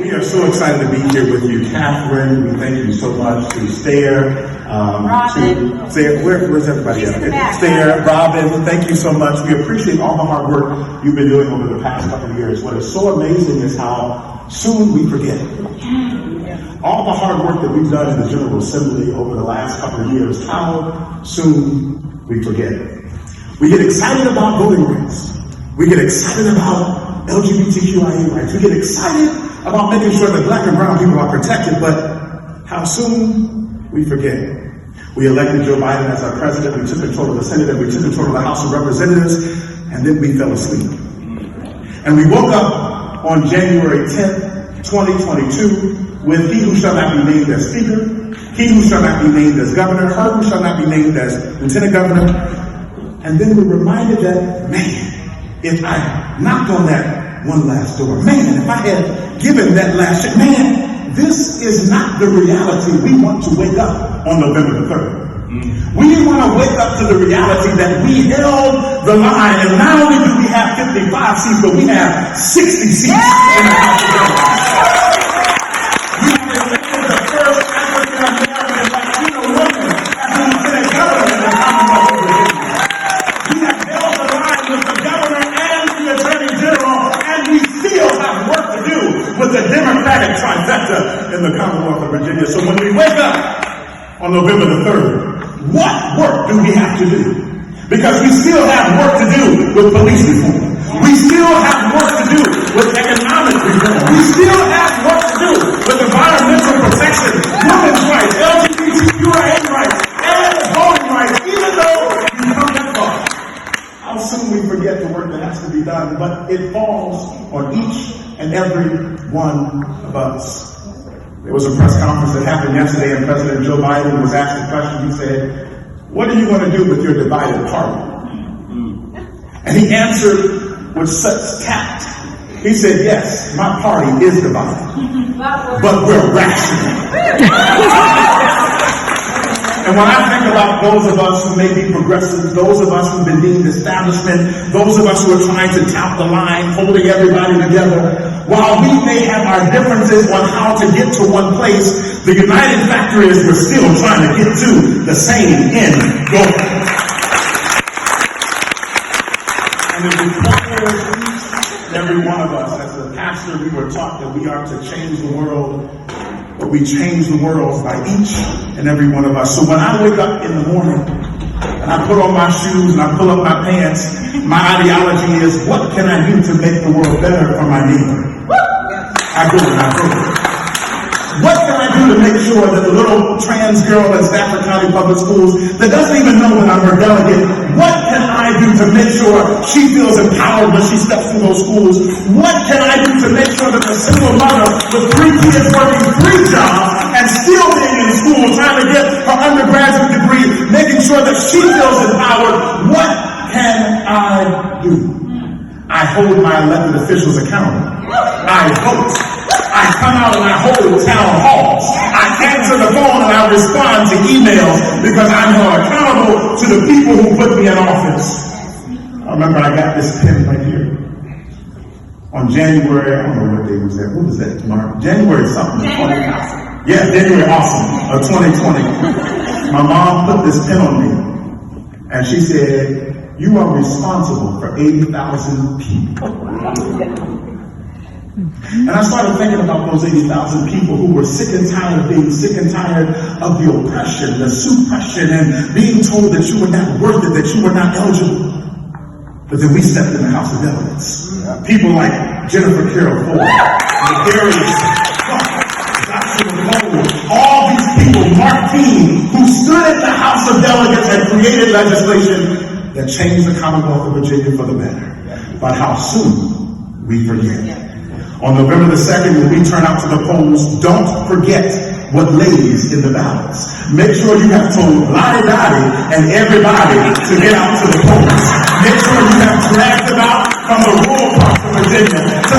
We are so excited to be here with you, Catherine. We thank you so much to Stair, Robin. where's everybody at? Stair, Robin, thank you so much. We appreciate all the hard work you've been doing over the past couple of years. What is so amazing is how soon we forget. All the hard work that we've done in the General Assembly over the last couple of years, how soon we forget. We get excited about voting rights. We get excited about LGBTQIA rights. We get excited about making sure that black and brown people are protected, but how soon we forget. We elected Joe Biden as our president. We took control of the Senate and we took control of the House of Representatives, and then we fell asleep. And we woke up on January 10th, 2022, with he who shall not be named as speaker, he who shall not be named as governor, her who shall not be named as lieutenant governor. And then we're reminded that, man, if I knocked on that one last door, man, if I had given that last shit, man, this is not the reality we want to wake up on November the 3rd. We want to wake up to the reality that we held the line, and not only do we have 55 seats, but we have 60 seats in the House of Representatives. We have elected the first African-American Latino woman as the lieutenant governor in the Commonwealth of Virginia. We have held the line with the governor and the attorney general, and we still have work to do with the Democratic trifecta in the Commonwealth of Virginia. So when we wake up on November the 3rd, what work do we have to do? Because we still have work to do with police reform. We still have work to do with economic reform. We still have work to do with environmental protection, women's rights, LGBTQIA rights, and voting rights, even though you come that far. How soon we forget the work that has to be done, but it falls on each and every one of us. There was a press conference that happened yesterday, and President Joe Biden was asked a question. He said, "What are you going to do with your divided party?" And he answered with such tact. He said, "Yes, my party is divided, but we're rational." And when I think about those of us who may be progressive, those of us who've been deemed establishment, those of us who are trying to tout the line, holding everybody together, while we may have our differences on how to get to one place, the uniting factor is we're still trying to get to the same end goal. And it requires each and every one of us. As a pastor, we were taught that we are to change the world, but we change the world by each and every one of us. So when I wake up in the morning and I put on my shoes and I pull up my pants, my ideology is, what can I do to make the world better for my neighbor? I do it. What can I do to make sure that the little trans girl in Stafford County Public Schools that doesn't even know that I'm her delegate, what can I do to make sure she feels empowered when she steps through those schools? What can I do to make sure that the single mother with 3 kids working 3 jobs and still being in school trying to get her undergraduate degree, making sure that she feels empowered? What can I do? I hold my elected officials accountable. I vote. I come out and I hold town halls. I answer the phone and I respond to emails because I'm held accountable to the people who put me in office. I remember I got this pen right here. On January, I don't know what day was that. What was that, Mark? January something. January awesome of 2020. My mom put this pen on me and she said, "You are responsible for 80,000 people." And I started thinking about those 80,000 people who were sick and tired of being sick and tired of the oppression, the suppression, and being told that you were not worth it, that you were not eligible. But then we stepped in the House of Delegates. People like Jennifer Carroll Ford, Darius, Joshua Cole, all these people, Mark King, who stood at the House of Delegates and created legislation that changed the Commonwealth of Virginia for the better. But how soon we forget. On November the 2nd, when we turn out to the polls, don't forget what lays in the ballots. Make sure you have told Lottie Dottie and everybody to get out to the polls. Make sure you have dragged them out from the rural parts of Virginia to